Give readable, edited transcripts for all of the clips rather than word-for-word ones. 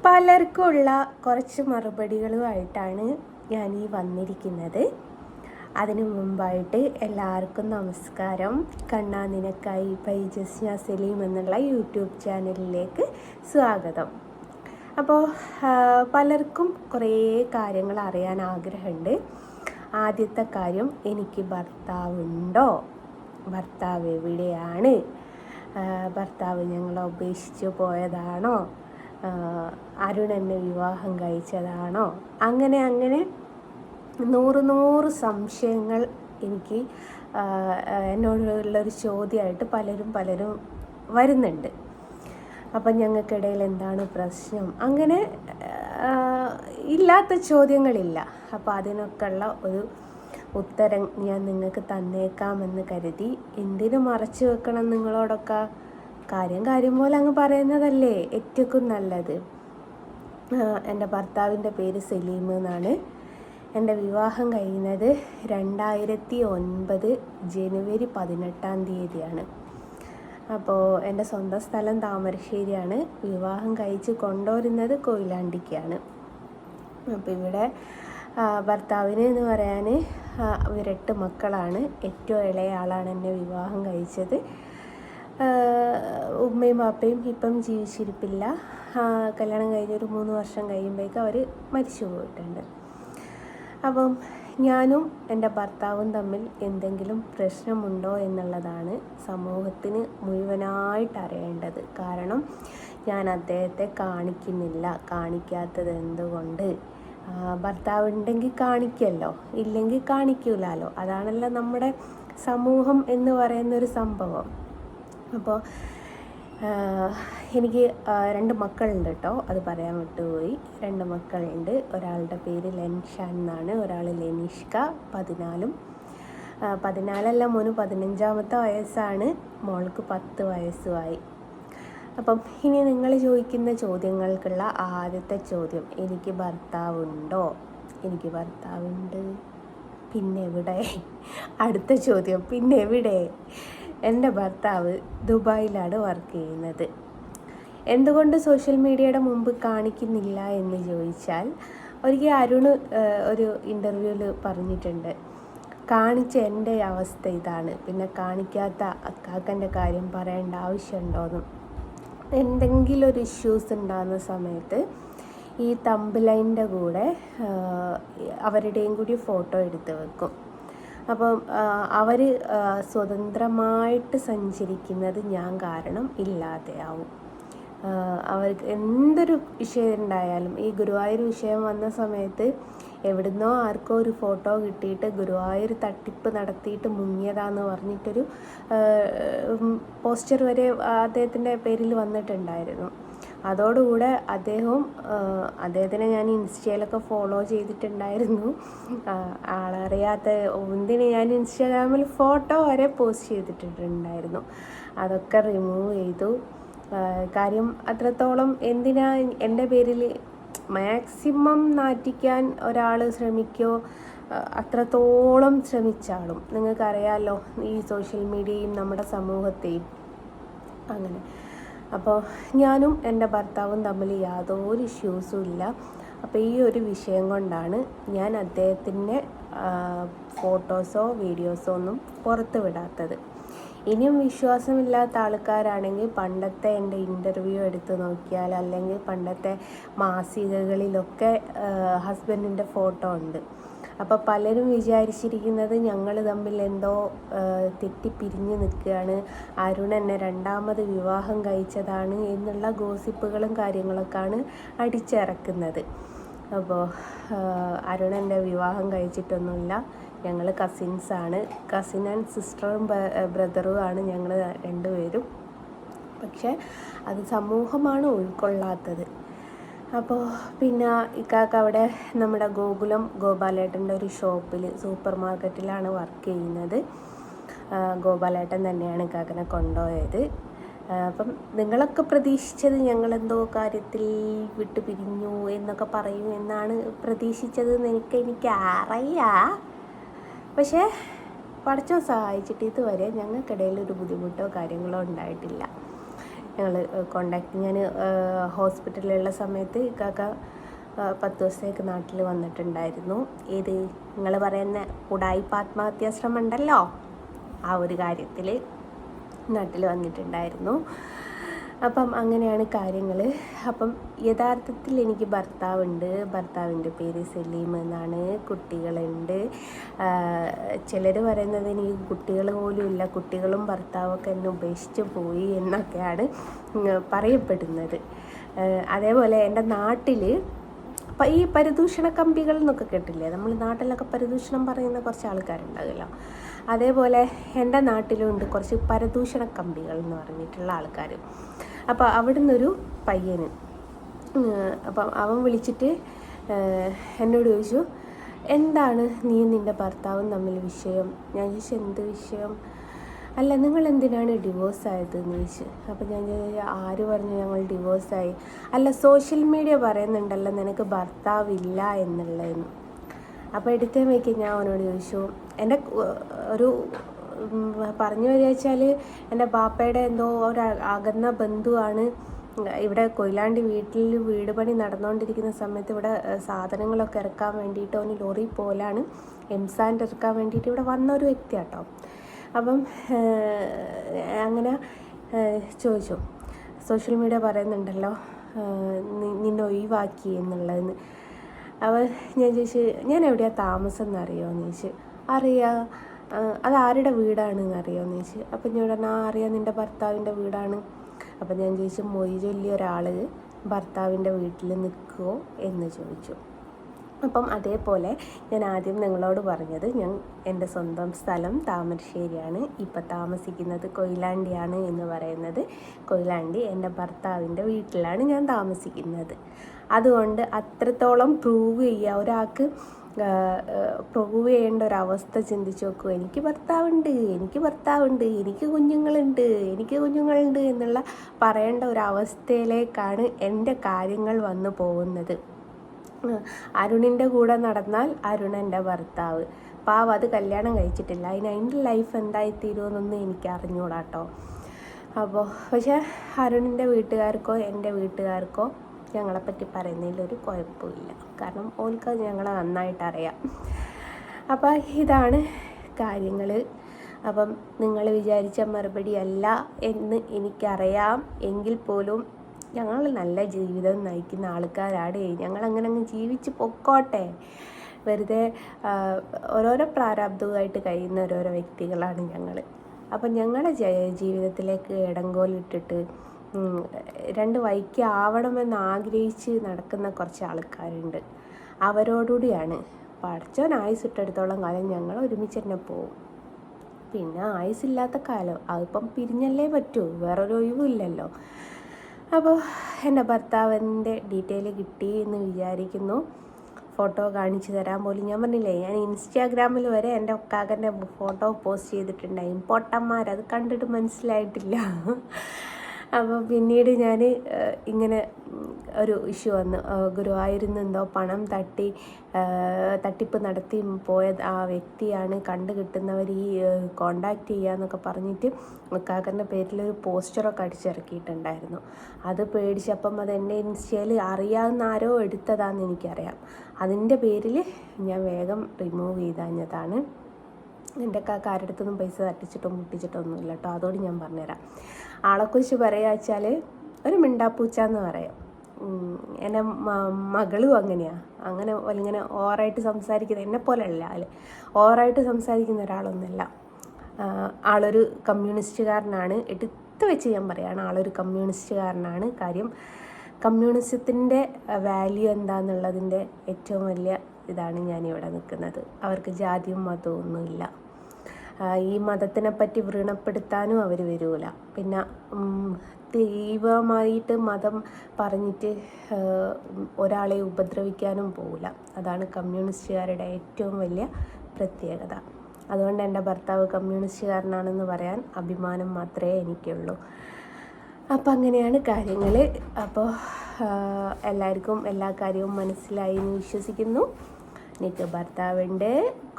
പലർക്കുമുള്ള കുറച്ച് മറുപടികളുമായിട്ടാണ് ഞാൻ ഈ വന്നിരിക്കുന്നത്. അതിനു മുമ്പായിട്ട് എല്ലാവർക്കും നമസ്കാരം. കണ്ണാ നിനക്കായി ബൈ ജസ്ന സലീം എന്നുള്ള യൂട്യൂബ് ചാനലിലേക്ക് സ്വാഗതം. അപ്പോൾ പലർക്കും കുറേ കാര്യങ്ങൾ അറിയാൻ ആഗ്രഹമുണ്ട്. ആദ്യത്തെ കാര്യം, എനിക്ക് ഭർത്താവുണ്ടോ, ഭർത്താവ് എവിടെയാണ്, ഭർത്താവ് ഞങ്ങളെ ഉപേക്ഷിച്ച് പോയതാണോ, അരുൺ എന്നെ വിവാഹം കഴിച്ചതാണോ, അങ്ങനെ നൂറ് സംശയങ്ങൾ എനിക്ക് എന്നോടുള്ളൊരു ചോദ്യമായിട്ട് പലരും വരുന്നുണ്ട്. അപ്പം ഞങ്ങൾക്കിടയിൽ എന്താണ് പ്രശ്നം, അങ്ങനെ ഇല്ലാത്ത ചോദ്യങ്ങളില്ല. അപ്പോൾ അതിനൊക്കെയുള്ള ഒരു ഉത്തരം ഞാൻ നിങ്ങൾക്ക് തന്നേക്കാമെന്ന് കരുതി. എന്തിനു മറച്ചു വെക്കണം നിങ്ങളോടൊക്കെ? കാര്യം പോലെ അങ്ങ് പറയുന്നതല്ലേ ഏറ്റവും നല്ലത്. എൻ്റെ ഭർത്താവിൻ്റെ പേര് സലീം എന്നാണ്. എൻ്റെ വിവാഹം കഴിയുന്നത് 2009 ജനുവരി 18 അപ്പോൾ എൻ്റെ സ്വന്തം സ്ഥലം താമരശ്ശേരിയാണ്. വിവാഹം കഴിച്ച് കൊണ്ടുവരുന്നത് കൊയിലാണ്ടിക്കാണ്. അപ്പോൾ ഇവിടെ ഭർത്താവിന് എന്ന് പറയാൻ ഇവരെട്ട് മക്കളാണ്. ഏറ്റവും ഇളയ ആളാണ് എന്നെ വിവാഹം കഴിച്ചത്. ഉമ്മയും പാപ്പയും ഇപ്പം ജീവിച്ചിരിപ്പില്ല. കല്യാണം കഴിഞ്ഞൊരു 3 വർഷം കഴിയുമ്പോഴേക്കും അവർ മരിച്ചു പോയിട്ടുണ്ട്. അപ്പം ഞാനും എൻ്റെ ഭർത്താവും തമ്മിൽ എന്തെങ്കിലും പ്രശ്നമുണ്ടോ എന്നുള്ളതാണ് സമൂഹത്തിന് മുഴുവനായിട്ട് അറിയേണ്ടത്. കാരണം ഞാൻ അദ്ദേഹത്തെ കാണിക്കുന്നില്ല. കാണിക്കാത്തത് എന്തുകൊണ്ട്? ഭർത്താവ് ഉണ്ടെങ്കിൽ കാണിക്കുമല്ലോ, ഇല്ലെങ്കിൽ കാണിക്കൂലല്ലോ. അതാണല്ലോ നമ്മുടെ സമൂഹം എന്ന് പറയുന്നൊരു സംഭവം. അപ്പോൾ എനിക്ക് 2 മക്കളുണ്ട് കേട്ടോ, അത് പറയാൻ വിട്ടുപോയി. 2 മക്കളുണ്ട്. ഒരാളുടെ പേര് ലെൻഷാൻ എന്നാണ്, ഒരാൾ ലെനിഷ്ക. 14 മോന് 15ാമത്തെ വയസ്സാണ്, മോൾക്ക് 10 വയസ്സുമായി. അപ്പം ഇനി നിങ്ങൾ ചോദിക്കുന്ന ചോദ്യങ്ങൾക്കുള്ള ആദ്യത്തെ ചോദ്യം, എനിക്ക് ഭർത്താവുണ്ടോ? എനിക്ക് ഭർത്താവുണ്ട്. പിന്നെ എവിടെ? അടുത്ത ചോദ്യം, പിന്നെ എവിടെ? എൻ്റെ ഭർത്താവ് ദുബായിലാണ് വർക്ക് ചെയ്യുന്നത്. എന്തുകൊണ്ട് സോഷ്യൽ മീഡിയയുടെ മുമ്പ് കാണിക്കുന്നില്ല എന്ന് ചോദിച്ചാൽ, ഒരിക്കൽ അരുൺ ഒരു ഇൻ്റർവ്യൂവിൽ പറഞ്ഞിട്ടുണ്ട്, കാണിച്ച എൻ്റെ അവസ്ഥ ഇതാണ്, പിന്നെ കാണിക്കാത്ത അക്കാക്കൻ്റെ കാര്യം പറയേണ്ട ആവശ്യമുണ്ടോയെന്നും. എന്തെങ്കിലും ഒരു ഇഷ്യൂസ് ഉണ്ടാകുന്ന സമയത്ത് ഈ തംബ്ലൈൻ്റെ കൂടെ അവരുടെയും കൂടി ഫോട്ടോ എടുത്ത് വെക്കും. അപ്പം അവർ സ്വതന്ത്രമായിട്ട് സഞ്ചരിക്കുന്നത് ഞാൻ കാരണം ഇല്ലാതെയാവും. അവർക്ക് എന്തൊരു വിഷയം ഉണ്ടായാലും, ഈ ഗുരുവായൂർ വിഷയം വന്ന സമയത്ത് എവിടുന്നോ ആർക്കോ ഒരു ഫോട്ടോ കിട്ടിയിട്ട് ഗുരുവായൂർ തട്ടിപ്പ് നടത്തിയിട്ട് മുങ്ങിയതാന്ന് പറഞ്ഞിട്ടൊരു പോസ്റ്റർ വരെ അദ്ദേഹത്തിൻ്റെ പേരിൽ വന്നിട്ടുണ്ടായിരുന്നു. അതോടുകൂടെ അദ്ദേഹത്തിനെ ഞാൻ ഇൻസ്റ്റയിലൊക്കെ ഫോളോ ചെയ്തിട്ടുണ്ടായിരുന്നു. ആളറിയാത്ത എന്തിന് ഞാൻ ഇൻസ്റ്റാഗ്രാമിൽ ഫോട്ടോ വരെ പോസ്റ്റ് ചെയ്തിട്ടുണ്ടായിരുന്നു. അതൊക്കെ റിമൂവ് ചെയ്തു. കാര്യം അത്രത്തോളം എന്തിനാ എൻ്റെ പേരിൽ മാക്സിമം നാറ്റിക്കാൻ ഒരാൾ ശ്രമിക്കോ അത്രത്തോളം ശ്രമിച്ചാളും. നിങ്ങൾക്കറിയാമല്ലോ ഈ സോഷ്യൽ മീഡിയയും നമ്മുടെ സമൂഹത്തെയും. അങ്ങനെ അപ്പോൾ ഞാനും എൻ്റെ ഭർത്താവും തമ്മിൽ യാതൊരു ഇഷ്യൂസും ഇല്ല. അപ്പോൾ ഈ ഒരു വിഷയം കൊണ്ടാണ് ഞാൻ അദ്ദേഹത്തിൻ്റെ ഫോട്ടോസോ വീഡിയോസോ ഒന്നും പുറത്ത് വിടാത്തത്. ഇനിയും വിശ്വാസമില്ലാത്ത ആൾക്കാരാണെങ്കിൽ പണ്ടത്തെ എൻ്റെ ഇൻ്റർവ്യൂ എടുത്ത് നോക്കിയാൽ, അല്ലെങ്കിൽ പണ്ടത്തെ മാസികകളിലൊക്കെ ഹസ്ബൻഡിൻ്റെ ഫോട്ടോ ഉണ്ട്. അപ്പോൾ പലരും വിചാരിച്ചിരിക്കുന്നത് ഞങ്ങൾ തമ്മിൽ എന്തോ തെറ്റിപ്പിരിഞ്ഞ് നിൽക്കുകയാണ്, അരുൺ എന്നെ 2ാമത് വിവാഹം കഴിച്ചതാണ് എന്നുള്ള ഗോസിപ്പുകളും കാര്യങ്ങളൊക്കെയാണ് അടിച്ചിറക്കുന്നത്. അപ്പോൾ അരുൺ എൻ്റെ വിവാഹം കഴിച്ചിട്ടൊന്നുമില്ല. ഞങ്ങൾ കസിൻസാണ്. കസിൻ ആൻഡ് സിസ്റ്ററും ബ്രദറും ഞങ്ങൾ 2 പേരും. പക്ഷെ അത് സമൂഹമാണ് ഉൾക്കൊള്ളാത്തത്. അപ്പോൾ പിന്നെ ഇക്കാക്ക അവിടെ നമ്മുടെ ഗോപാലേട്ടൻ്റെ ഒരു ഷോപ്പിൽ, സൂപ്പർ മാർക്കറ്റിലാണ് വർക്ക് ചെയ്യുന്നത്. ഗോപാലേട്ടൻ തന്നെയാണ് ഇക്കാക്കനെ കൊണ്ടുപോയത്. അപ്പം നിങ്ങളൊക്കെ പ്രതീക്ഷിച്ചത് ഞങ്ങളെന്തോ കാര്യത്തിൽ വിട്ടു പിരിഞ്ഞു എന്നൊക്കെ പറയും എന്നാണ് പ്രതീക്ഷിച്ചതെന്ന് എനിക്കറിയാം. പക്ഷേ പടച്ചോൻ സഹായിച്ചിട്ട് ഇതുവരെ ഞങ്ങൾക്കിടയിൽ ഒരു ബുദ്ധിമുട്ടോ കാര്യങ്ങളോ ഉണ്ടായിട്ടില്ല. ഞങ്ങൾ കോണ്ടാക്ട്. ഞാൻ ഹോസ്പിറ്റലിലുള്ള സമയത്ത് ഇക്കാക്ക 10 ദിവസത്തേക്ക് നാട്ടിൽ വന്നിട്ടുണ്ടായിരുന്നു. ഏത് നിങ്ങൾ പറയുന്ന ഉഡായിപ്പ് ആത്മഹത്യാശ്രമം ഉണ്ടല്ലോ, ആ ഒരു കാര്യത്തിൽ നാട്ടിൽ വന്നിട്ടുണ്ടായിരുന്നു. അപ്പം അങ്ങനെയാണ് കാര്യങ്ങൾ. അപ്പം യഥാർത്ഥത്തിൽ എനിക്ക് ഭർത്താവുണ്ട്. ഭർത്താവിൻ്റെ പേര് സലീം എന്നാണ്. കുട്ടികളുണ്ട്. ചിലർ പറയുന്നത് എനിക്ക് കുട്ടികൾ പോലും ഇല്ല, കുട്ടികളും ഭർത്താവൊക്കെ എന്നെ ഉപേക്ഷിച്ച് പോയി എന്നൊക്കെയാണ് പറയപ്പെടുന്നത്. അതേപോലെ എൻ്റെ നാട്ടിൽ ഈ പരിദൂഷണ കമ്പികൾ എന്നൊക്കെ കേട്ടില്ലേ, നമ്മൾ നാട്ടിലൊക്കെ പരിദൂഷണം പറയുന്ന കുറച്ച് ആൾക്കാരുണ്ടാകുമല്ലോ, അതേപോലെ എൻ്റെ നാട്ടിലും ഉണ്ട് കുറച്ച് പരദൂഷണ കമ്പികൾ എന്ന് പറഞ്ഞിട്ടുള്ള ആൾക്കാർ. അപ്പോൾ അവിടെ നിന്നൊരു പയ്യന്, അപ്പം അവൻ വിളിച്ചിട്ട് എന്നോട് ചോദിച്ചു, എന്താണ് നീ നിൻ്റെ ഭർത്താവും തമ്മിൽ വിഷയം? ഞാൻ ചോദിച്ചു, എന്ത് വിഷയം? അല്ല, നിങ്ങൾ എന്തിനാണ് ഡിവോഴ്സായത് എന്ന് ചോദിച്ചു. അപ്പം ഞാൻ ആര് പറഞ്ഞു ഞങ്ങൾ ഡിവോഴ്സായി? അല്ല, സോഷ്യൽ മീഡിയ പറയുന്നുണ്ടല്ലോ നിനക്ക് ഭർത്താവില്ല എന്നുള്ളതെന്ന്. അപ്പോൾ എടുത്തേ വയ്ക്ക് ഞാൻ അവനോട് ചോദിച്ചു, എൻ്റെ ഒരു പറഞ്ഞു വരിക വെച്ചാൽ എൻ്റെ ബാപ്പയുടെ എന്തോ ഒരു അകന്ന ബന്ധുവാണ്. ഇവിടെ കൊയിലാണ്ടി വീട് പണി നടന്നുകൊണ്ടിരിക്കുന്ന സമയത്ത് ഇവിടെ സാധനങ്ങളൊക്കെ ഇറക്കാൻ വേണ്ടിയിട്ട് അവന് ലോറി പോലാണ് എംസാൻഡ് ഇറക്കാൻ വേണ്ടിയിട്ട് ഇവിടെ വന്ന ഒരു വ്യക്തിയാട്ടോ. അപ്പം അങ്ങനെ ചോദിച്ചു, സോഷ്യൽ മീഡിയ പറയുന്നുണ്ടല്ലോ നിന്നെ ഒഴിവാക്കി എന്നുള്ളതെന്ന്. അപ്പോൾ ഞാൻ ചോദിച്ചു, ഞാൻ എവിടെയാണ് താമസം എന്നറിയുമോ എന്ന് ചോദിച്ചു. അറിയാം. അത് ആരുടെ വീടാണെന്ന് അറിയാമെന്ന് ചോദിച്ചു. അപ്പം ഞാൻ പറഞ്ഞു, അറിയാം, നിൻ്റെ ഭർത്താവിൻ്റെ വീടാണ്. അപ്പം ഞാൻ ചോദിച്ചു, മൊയ് ചൊല്ലിയ ഒരാൾ ഭർത്താവിൻ്റെ വീട്ടിൽ നിൽക്കുമോ എന്ന് ചോദിച്ചു. അപ്പം അതേപോലെ ഞാൻ ആദ്യം നിങ്ങളോട് പറഞ്ഞത്, എൻ്റെ സ്വന്തം സ്ഥലം താമരശ്ശേരിയാണ്, ഇപ്പം താമസിക്കുന്നത് കൊയിലാണ്ടിയാണ് എന്ന് പറയുന്നത്. കൊയിലാണ്ടി എൻ്റെ ഭർത്താവിൻ്റെ വീട്ടിലാണ് ഞാൻ താമസിക്കുന്നത്. അതുകൊണ്ട് അത്രത്തോളം പ്രൂവ് ചെയ്യുക, ഒരാൾക്ക് പ്രൂവ് ചെയ്യേണ്ട ഒരവസ്ഥ ചിന്തിച്ച് നോക്കൂ. എനിക്ക് ഭർത്താവുണ്ട്, എനിക്ക് കുഞ്ഞുങ്ങളുണ്ട് എന്നുള്ള പറയേണ്ട ഒരവസ്ഥയിലേക്കാണ് എൻ്റെ കാര്യങ്ങൾ വന്നു പോകുന്നത്. അരുണിൻ്റെ കൂടെ നടന്നാൽ അരുൺ എൻ്റെ ഭർത്താവ്, പാവം അത് കല്യാണം കഴിച്ചിട്ടില്ല, അതിൻ്റെ ലൈഫ് എന്തായിത്തീരുമെന്നൊന്നും എനിക്ക് അറിഞ്ഞൂടാട്ടോ. അപ്പോൾ പക്ഷേ അരുണിൻ്റെ വീട്ടുകാർക്കോ എൻ്റെ വീട്ടുകാർക്കോ ഞങ്ങളെപ്പറ്റി പറയുന്നതിലൊരു കുഴപ്പമില്ല, കാരണം ഓൾക്ക് ഞങ്ങളെ നന്നായിട്ട് അറിയാം. അപ്പോൾ ഇതാണ് കാര്യങ്ങൾ. അപ്പം നിങ്ങൾ വിചാരിച്ച മറുപടി അല്ല എന്ന് എനിക്കറിയാം, എങ്കിൽ പോലും ഞങ്ങൾ നല്ല ജീവിതം നയിക്കുന്ന ആൾക്കാരാണ്. ഞങ്ങളങ്ങനെ അങ്ങ് ജീവിച്ച് പൊക്കോട്ടെ. വെറുതെ ഓരോരോ പ്രാരാബ്ദവുമായിട്ട് കഴിയുന്ന ഓരോരോ വ്യക്തികളാണ് ഞങ്ങൾ. അപ്പം ഞങ്ങളുടെ ജീവിതത്തിലേക്ക് ഇടങ്കോലിട്ടിട്ട് രണ്ട് വഴിക്ക് ആവണമെന്ന് ആഗ്രഹിച്ച് നടക്കുന്ന കുറച്ച് ആൾക്കാരുണ്ട്. അവരോടുകൂടിയാണ് പഠിച്ചവൻ ആയുസിട്ടെടുത്തോളം കാലം ഞങ്ങൾ ഒരുമിച്ച് തന്നെ പോവും. പിന്നെ ആയുസില്ലാത്ത കാലം അതിപ്പം പിരിഞ്ഞല്ലേ പറ്റൂ, വേറൊരു ഒഴിവില്ലല്ലോ. അപ്പോൾ എൻ്റെ ഭർത്താവിൻ്റെ ഡീറ്റെയിൽ കിട്ടി എന്ന് വിചാരിക്കുന്നു. ഫോട്ടോ കാണിച്ചു തരാൻ പോലും ഞാൻ പറഞ്ഞില്ലേ, ഞാൻ ഇൻസ്റ്റാഗ്രാമിൽ വരെ എൻ്റെ ഒക്കാകൻ്റെ ഫോട്ടോ പോസ്റ്റ് ചെയ്തിട്ടുണ്ടായി. പൊട്ടന്മാരത് കണ്ടിട്ട് മനസ്സിലായിട്ടില്ല. അപ്പോൾ പിന്നീട് ഞാൻ ഇങ്ങനെ ഒരു ഇഷ്യൂ വന്നു. ഗുരുവായൂരിൽ എന്തോ പണം തട്ടിപ്പ് നടത്തി പോയ ആ വ്യക്തിയാണ്, കണ്ടു കിട്ടുന്നവർ ഈ കോണ്ടാക്ട് ചെയ്യാന്നൊക്കെ പറഞ്ഞിട്ട് കാക്കൻ്റെ പേരിലൊരു പോസ്റ്ററൊക്കെ അടിച്ചിറക്കിയിട്ടുണ്ടായിരുന്നു. അത് പേടിച്ചപ്പം അത് എൻ്റെ ഇൻസ്റ്റയിൽ അറിയാവുന്ന ആരോ എടുത്തതാണെന്ന് എനിക്കറിയാം. അതിൻ്റെ പേരിൽ ഞാൻ വേഗം റിമൂവ് ചെയ്തതാണ്. എൻ്റെ കാക്ക ആരുടെ അടുത്തൊന്നും പൈസ തട്ടിച്ചിട്ടോ മുട്ടിച്ചിട്ടോ ഒന്നുമില്ല കേട്ടോ. അതോട് ഞാൻ പറഞ്ഞുതരാം. ആളെക്കുറിച്ച് പറയുക വെച്ചാൽ ഒരു മിണ്ടാപ്പൂച്ച എന്ന് പറയാം. എൻ്റെ മകളും അങ്ങനെയാണ്. ഇങ്ങനെ ഓവറായിട്ട് സംസാരിക്കുന്ന, എന്നെ പോലെയല്ല, ഓവറായിട്ട് സംസാരിക്കുന്ന ഒരാളൊന്നുമല്ല. ആളൊരു കമ്മ്യൂണിസ്റ്റുകാരനാണ്. എടുത്ത് വെച്ച് ഞാൻ പറയുകയാണ്, ആളൊരു കമ്മ്യൂണിസ്റ്റുകാരനാണ്. കാര്യം കമ്മ്യൂണിസത്തിൻ്റെ വാല്യൂ എന്താണെന്നുള്ളതിൻ്റെ ഏറ്റവും വലിയ ഇതാണ് ഞാനിവിടെ നിൽക്കുന്നത്. അവർക്ക് ജാതിയും മതവും ഒന്നുമില്ല. ഈ മതത്തിനെ പറ്റി വ്രണപ്പെടുത്താനും അവർ വരില്ല. പിന്നെ തീവ്രമായിട്ട് മതം പറഞ്ഞിട്ട് ഒരാളെ ഉപദ്രവിക്കാനും പോവില്ല. അതാണ് കമ്മ്യൂണിസ്റ്റുകാരുടെ ഏറ്റവും വലിയ പ്രത്യേകത. അതുകൊണ്ട് എൻ്റെ ഭർത്താവ് കമ്മ്യൂണിസ്റ്റുകാരനാണെന്ന് പറയാൻ അഭിമാനം മാത്രമേ എനിക്കുള്ളൂ. അപ്പം അങ്ങനെയാണ് കാര്യങ്ങൾ. അപ്പോൾ എല്ലാവർക്കും എല്ലാ കാര്യവും മനസ്സിലായി എന്ന് വിശ്വസിക്കുന്നു. എനിക്ക് ഭർത്താവുണ്ട്,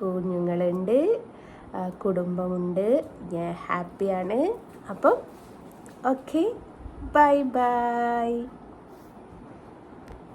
കുഞ്ഞുങ്ങളുണ്ട്, കുടുംബമുണ്ട്, ഞാൻ ഹാപ്പിയാണ്. അപ്പം ഓക്കെ, ബൈ ബൈ.